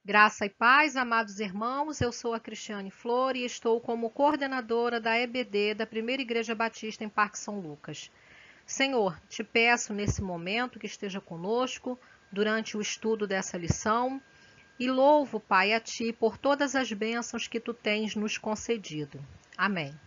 Graça e paz, amados irmãos, eu sou a Cristiane Flor e estou como coordenadora da EBD da Primeira Igreja Batista em Parque São Lucas. Senhor, te peço nesse momento que esteja conosco durante o estudo dessa lição e louvo, Pai, a Ti por todas as bênçãos que Tu tens nos concedido. Amém.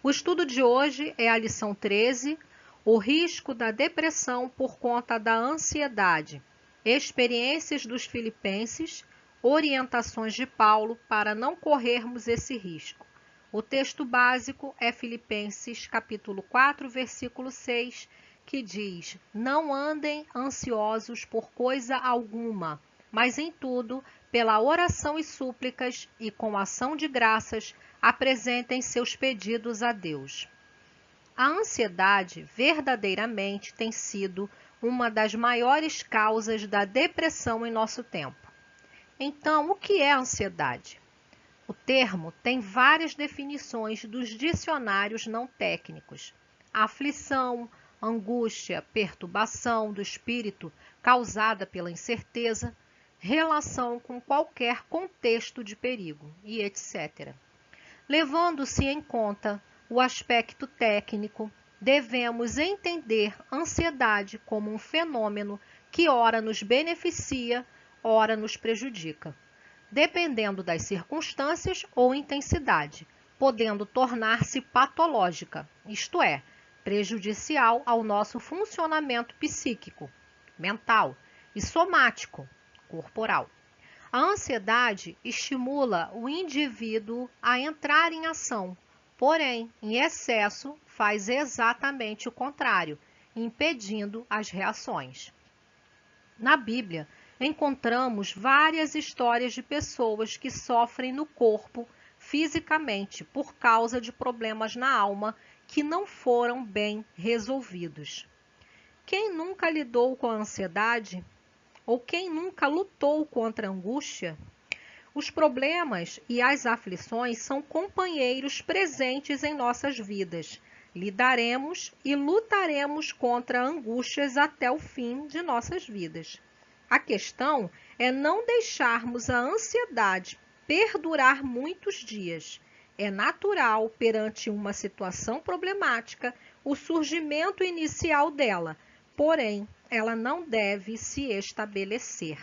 O estudo de hoje é a lição 13, o risco da depressão por conta da ansiedade, experiências dos filipenses, orientações de Paulo para não corrermos esse risco. O texto básico é Filipenses capítulo 4, versículo 6, que diz: Não andem ansiosos por coisa alguma, mas em tudo, pela oração e súplicas e com ação de graças, apresentem seus pedidos a Deus. A ansiedade verdadeiramente tem sido uma das maiores causas da depressão em nosso tempo. Então, o que é ansiedade? O termo tem várias definições dos dicionários não técnicos: aflição, angústia, perturbação do espírito causada pela incerteza, relação com qualquer contexto de perigo e etc. Levando-se em conta o aspecto técnico, devemos entender ansiedade como um fenômeno que ora nos beneficia, ora nos prejudica, dependendo das circunstâncias ou intensidade, podendo tornar-se patológica, isto é, prejudicial ao nosso funcionamento psíquico, mental e somático, corporal. A ansiedade estimula o indivíduo a entrar em ação, porém, em excesso, faz exatamente o contrário, impedindo as reações. Na Bíblia, encontramos várias histórias de pessoas que sofrem no corpo, fisicamente, por causa de problemas na alma que não foram bem resolvidos. Quem nunca lidou com a ansiedade? Ou quem nunca lutou contra a angústia? Os problemas e as aflições são companheiros presentes em nossas vidas. Lidaremos e lutaremos contra angústias até o fim de nossas vidas. A questão é não deixarmos a ansiedade perdurar muitos dias. É natural, perante uma situação problemática, o surgimento inicial dela, porém, ela não deve se estabelecer.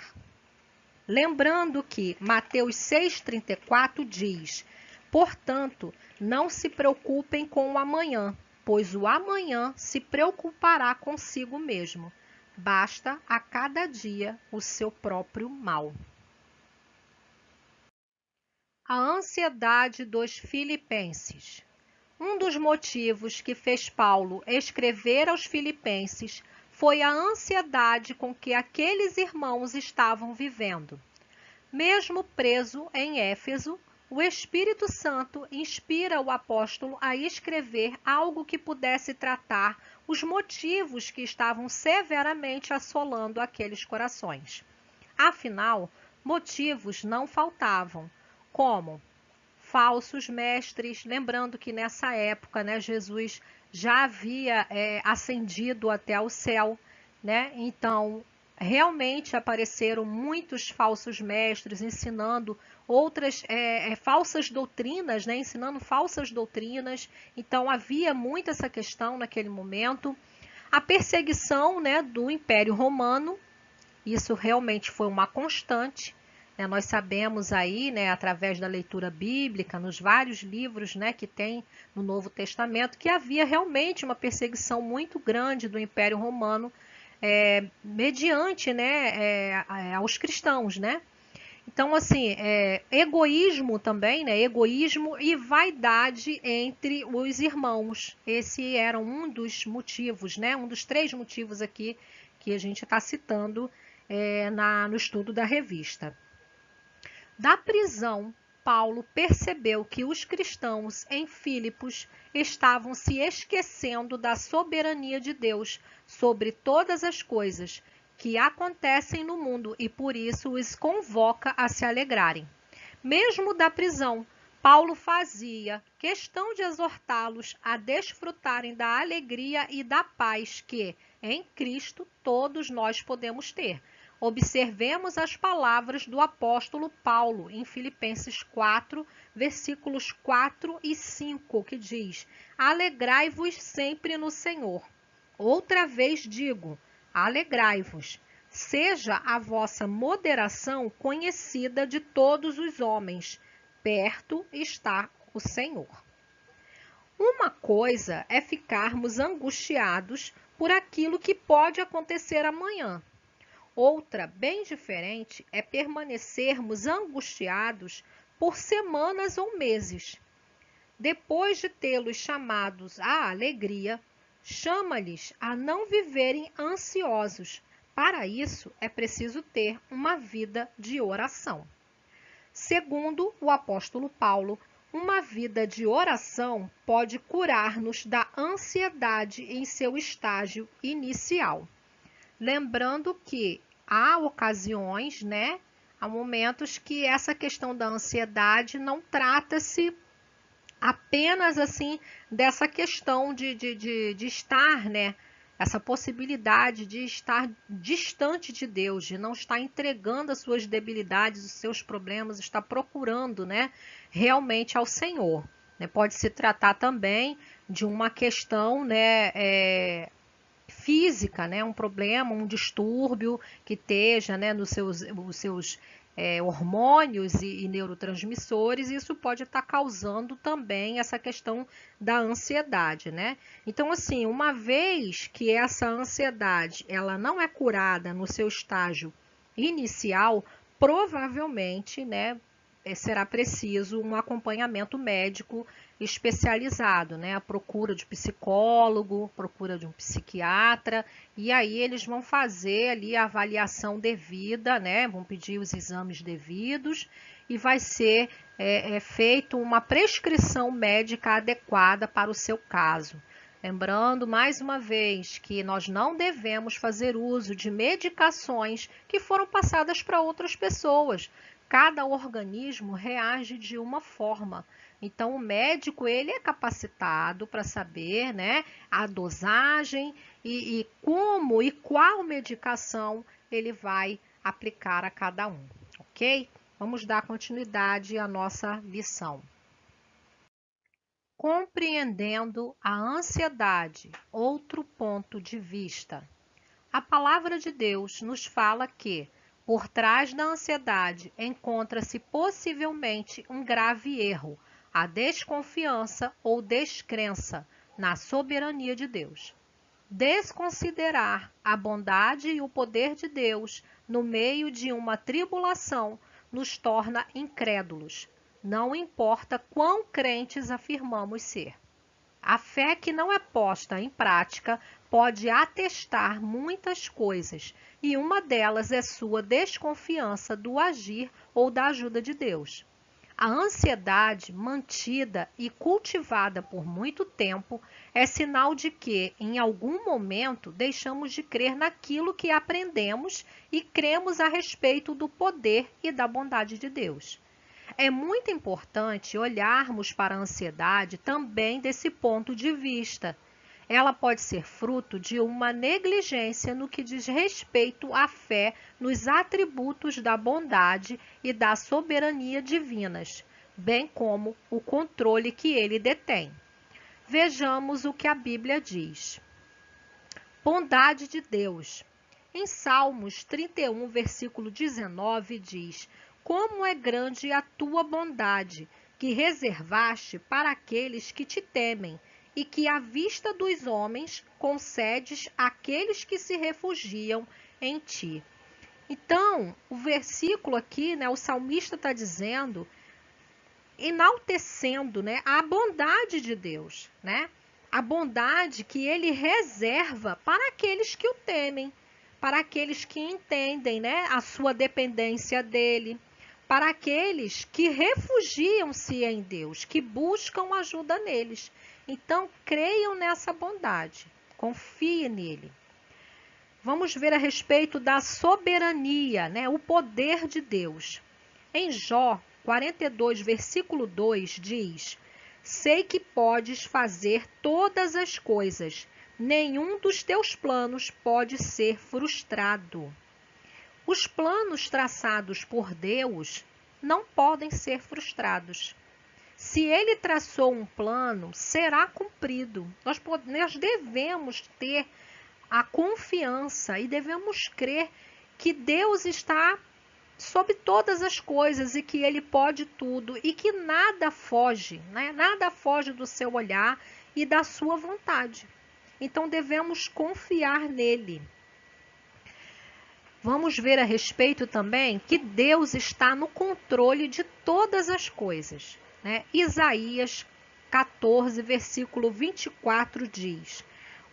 Lembrando que Mateus 6,34 diz: Portanto, não se preocupem com o amanhã, pois o amanhã se preocupará consigo mesmo. Basta a cada dia o seu próprio mal. A ansiedade dos filipenses. Um dos motivos que fez Paulo escrever aos filipenses foi a ansiedade com que aqueles irmãos estavam vivendo. Mesmo preso em Éfeso, o Espírito Santo inspira o apóstolo a escrever algo que pudesse tratar os motivos que estavam severamente assolando aqueles corações. Afinal, motivos não faltavam, como falsos mestres, lembrando que nessa época, né, Jesus já havia ascendido até o céu, né? Então, realmente apareceram muitos falsos mestres ensinando outras falsas doutrinas, né? Ensinando falsas doutrinas. Então, havia muito essa questão naquele momento. A perseguição, né, do Império Romano, isso realmente foi uma constante. Nós sabemos aí, né, através da leitura bíblica, nos vários livros, né, que tem no Novo Testamento, que havia realmente uma perseguição muito grande do Império Romano mediante, né, aos cristãos, né? Então, assim, egoísmo também, né? Egoísmo e vaidade entre os irmãos. Esse era um dos motivos, né? Um dos 3 motivos aqui que a gente está citando no estudo da revista. Da prisão, Paulo percebeu que os cristãos em Filipos estavam se esquecendo da soberania de Deus sobre todas as coisas que acontecem no mundo e por isso os convoca a se alegrarem. Mesmo da prisão, Paulo fazia questão de exortá-los a desfrutarem da alegria e da paz que, em Cristo, todos nós podemos ter. Observemos as palavras do apóstolo Paulo em Filipenses 4, versículos 4 e 5, que diz: Alegrai-vos sempre no Senhor. Outra vez digo, alegrai-vos. Seja a vossa moderação conhecida de todos os homens. Perto está o Senhor. Uma coisa é ficarmos angustiados por aquilo que pode acontecer amanhã. Outra, bem diferente, é permanecermos angustiados por semanas ou meses. Depois de tê-los chamados à alegria, chama-lhes a não viverem ansiosos. Para isso, é preciso ter uma vida de oração. Segundo o apóstolo Paulo, uma vida de oração pode curar-nos da ansiedade em seu estágio inicial. Lembrando que há ocasiões, há momentos que essa questão da ansiedade não trata-se apenas assim dessa questão de estar, essa possibilidade de estar distante de Deus, de não estar entregando as suas debilidades, os seus problemas, estar procurando, realmente ao Senhor. Pode se tratar também de uma questão, física, um problema, um distúrbio que esteja, nos seus hormônios e neurotransmissores, isso pode estar causando também essa questão da ansiedade, Então, assim, uma vez que essa ansiedade, ela não é curada no seu estágio inicial, provavelmente, será preciso um acompanhamento médico especializado, a procura de psicólogo, procura de um psiquiatra, e aí eles vão fazer ali a avaliação devida, vão pedir os exames devidos e vai ser feito uma prescrição médica adequada para o seu caso. Lembrando, mais uma vez, que nós não devemos fazer uso de medicações que foram passadas para outras pessoas. Cada organismo reage de uma forma. Então, o médico ele é capacitado para saber, a dosagem e como e qual medicação ele vai aplicar a cada um, ok? Vamos dar continuidade à nossa lição. Compreendendo a ansiedade, outro ponto de vista. A palavra de Deus nos fala que por trás da ansiedade encontra-se possivelmente um grave erro, a desconfiança ou descrença na soberania de Deus. Desconsiderar a bondade e o poder de Deus no meio de uma tribulação nos torna incrédulos, não importa quão crentes afirmamos ser. A fé que não é posta em prática pode atestar muitas coisas, e uma delas é sua desconfiança do agir ou da ajuda de Deus. A ansiedade mantida e cultivada por muito tempo é sinal de que, em algum momento, deixamos de crer naquilo que aprendemos e cremos a respeito do poder e da bondade de Deus. É muito importante olharmos para a ansiedade também desse ponto de vista. Ela pode ser fruto de uma negligência no que diz respeito à fé nos atributos da bondade e da soberania divinas, bem como o controle que ele detém. Vejamos o que a Bíblia diz. Bondade de Deus. Em Salmos 31, versículo 19, diz: Como é grande a tua bondade, que reservaste para aqueles que te temem, e que à vista dos homens concedes àqueles que se refugiam em ti. Então, o versículo aqui, o salmista está dizendo, enaltecendo, a bondade de Deus, a bondade que ele reserva para aqueles que o temem, para aqueles que entendem, a sua dependência dele, para aqueles que refugiam-se em Deus, que buscam ajuda neles. Então, creiam nessa bondade, confiem nele. Vamos ver a respeito da soberania, o poder de Deus. Em Jó 42, versículo 2, diz: Sei que podes fazer todas as coisas, nenhum dos teus planos pode ser frustrado. Os planos traçados por Deus não podem ser frustrados. Se Ele traçou um plano, será cumprido. Nós devemos ter a confiança e devemos crer que Deus está sobre todas as coisas e que Ele pode tudo e que nada foge, né? Nada foge do seu olhar e da sua vontade. Então devemos confiar nele. Vamos ver a respeito também que Deus está no controle de todas as coisas, né? Isaías 14, versículo 24 diz: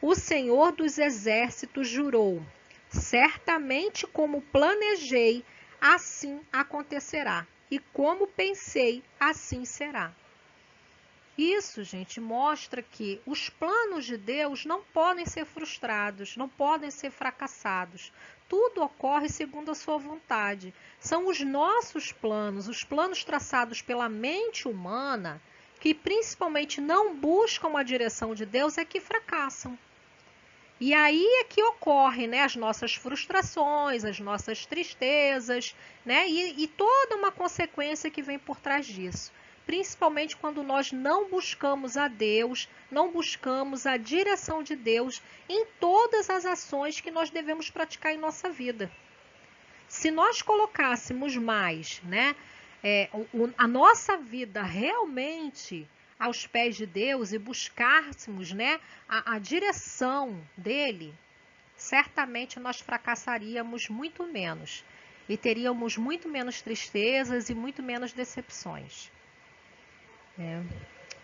O Senhor dos Exércitos jurou: certamente como planejei, assim acontecerá, e como pensei, assim será. Isso, gente, mostra que os planos de Deus não podem ser frustrados, não podem ser fracassados. Tudo ocorre segundo a sua vontade. São os nossos planos, os planos traçados pela mente humana, que principalmente não buscam a direção de Deus, é que fracassam. E aí é que ocorrem, né, as nossas frustrações, as nossas tristezas, né, e toda uma consequência que vem por trás disso. Principalmente quando nós não buscamos a Deus, não buscamos a direção de Deus em todas as ações que nós devemos praticar em nossa vida. Se nós colocássemos mais, né, a nossa vida realmente aos pés de Deus e buscássemos, né, a direção dele, certamente nós fracassaríamos muito menos e teríamos muito menos tristezas e muito menos decepções.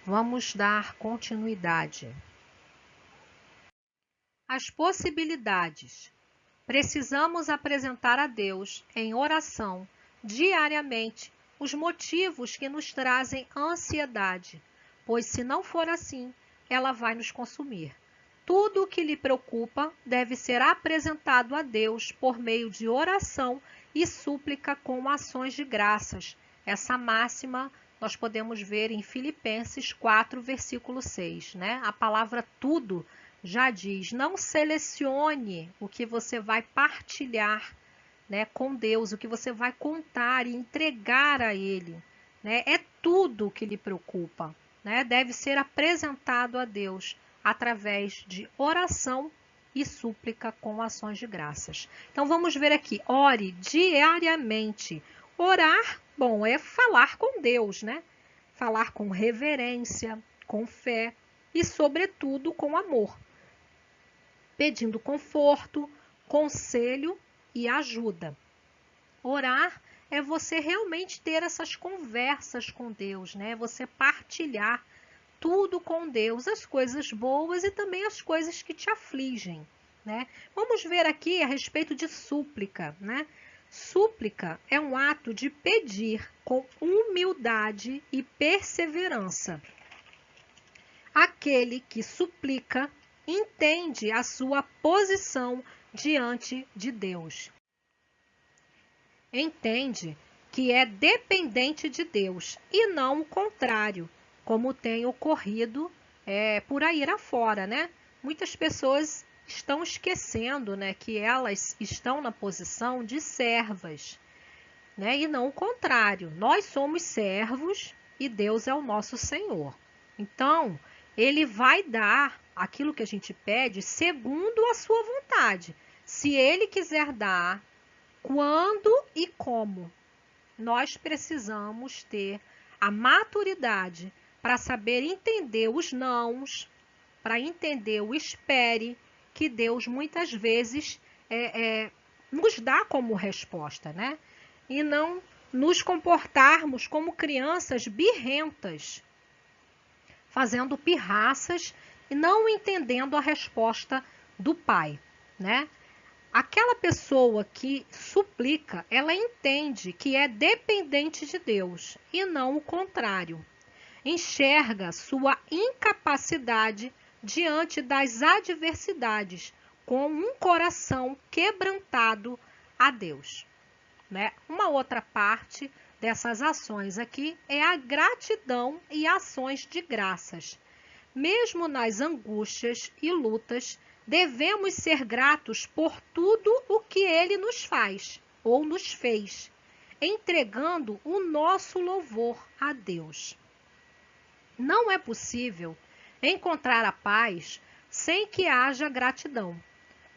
Vamos dar continuidade. As possibilidades. Precisamos apresentar a Deus em oração diariamente os motivos que nos trazem ansiedade, pois se não for assim, ela vai nos consumir. Tudo o que lhe preocupa deve ser apresentado a Deus por meio de oração e súplica com ações de graças. Essa máxima nós podemos ver em Filipenses 4, versículo 6, né? A palavra tudo já diz, não selecione o que você vai partilhar, né, com Deus, o que você vai contar e entregar a Ele, né? É tudo o que lhe preocupa, né? Deve ser apresentado a Deus através de oração e súplica com ações de graças. Então vamos ver aqui, ore diariamente. Orar, bom, é falar com Deus, né? Falar com reverência, com fé e, sobretudo, com amor. Pedindo conforto, conselho e ajuda. Orar é você realmente ter essas conversas com Deus, né? Você partilhar tudo com Deus, as coisas boas e também as coisas que te afligem, né? Vamos ver aqui a respeito de súplica, né? Súplica é um ato de pedir com humildade e perseverança. Aquele que suplica entende a sua posição diante de Deus. Entende que é dependente de Deus e não o contrário, como tem ocorrido por aí afora, né? Muitas pessoas estão esquecendo, né, que elas estão na posição de servas, né, e não o contrário. Nós somos servos e Deus é o nosso Senhor. Então, Ele vai dar aquilo que a gente pede segundo a sua vontade. Se Ele quiser dar, quando e como. Nós precisamos ter a maturidade para saber entender os nãos, para entender o espere, que Deus muitas vezes nos dá como resposta, né? E não nos comportarmos como crianças birrentas, fazendo pirraças e não entendendo a resposta do Pai, né? Aquela pessoa que suplica, ela entende que é dependente de Deus e não o contrário. Enxerga sua incapacidade diante das adversidades, com um coração quebrantado a Deus, né? Uma outra parte dessas ações aqui é a gratidão e ações de graças. Mesmo nas angústias e lutas, devemos ser gratos por tudo o que Ele nos faz. ou nos fez, entregando o nosso louvor a Deus. Não é possível encontrar a paz sem que haja gratidão.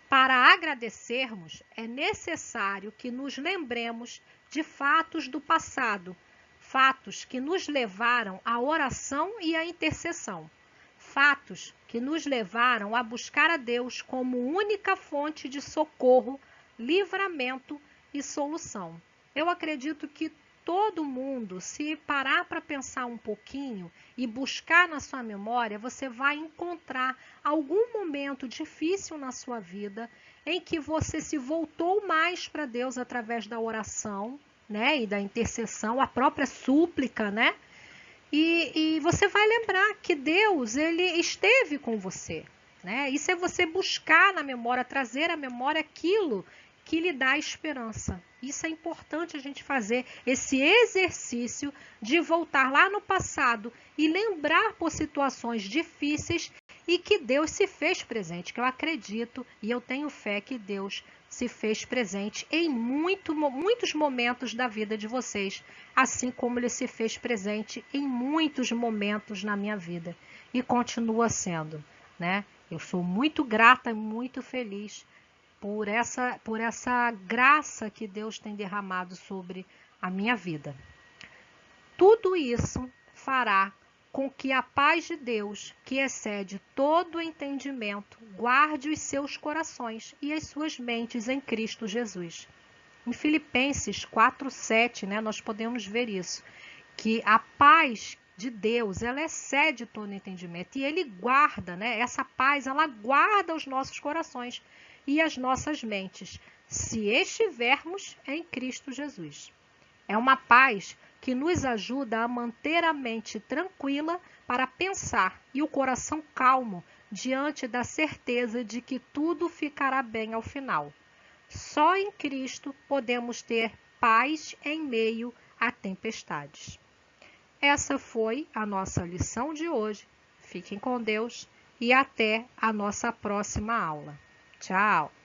Para agradecermos, é necessário que nos lembremos de fatos do passado, fatos que nos levaram à oração e à intercessão, fatos que nos levaram a buscar a Deus como única fonte de socorro, livramento e solução. Eu acredito que todo mundo, se parar para pensar um pouquinho e buscar na sua memória, você vai encontrar algum momento difícil na sua vida em que você se voltou mais para Deus através da oração, né, e da intercessão, a própria súplica, né? E você vai lembrar que Deus, ele esteve com você, né? Isso é você buscar na memória, trazer à memória aquilo que lhe dá esperança. Isso é importante a gente fazer, esse exercício de voltar lá no passado e lembrar por situações difíceis e que Deus se fez presente, que eu acredito e eu tenho fé que Deus se fez presente em muitos momentos da vida de vocês, assim como Ele se fez presente em muitos momentos na minha vida e continua sendo, né? Eu sou muito grata e muito feliz por essa graça que Deus tem derramado sobre a minha vida. Tudo isso fará com que a paz de Deus, que excede todo o entendimento, guarde os seus corações e as suas mentes em Cristo Jesus. Em Filipenses 4:7, né, nós podemos ver isso, que a paz de Deus, ela excede todo entendimento e Ele guarda, né, essa paz, ela guarda os nossos corações e as nossas mentes, se estivermos em Cristo Jesus. É uma paz que nos ajuda a manter a mente tranquila para pensar e o coração calmo diante da certeza de que tudo ficará bem ao final. Só em Cristo podemos ter paz em meio a tempestades. Essa foi a nossa lição de hoje. Fiquem com Deus e até a nossa próxima aula. Tchau!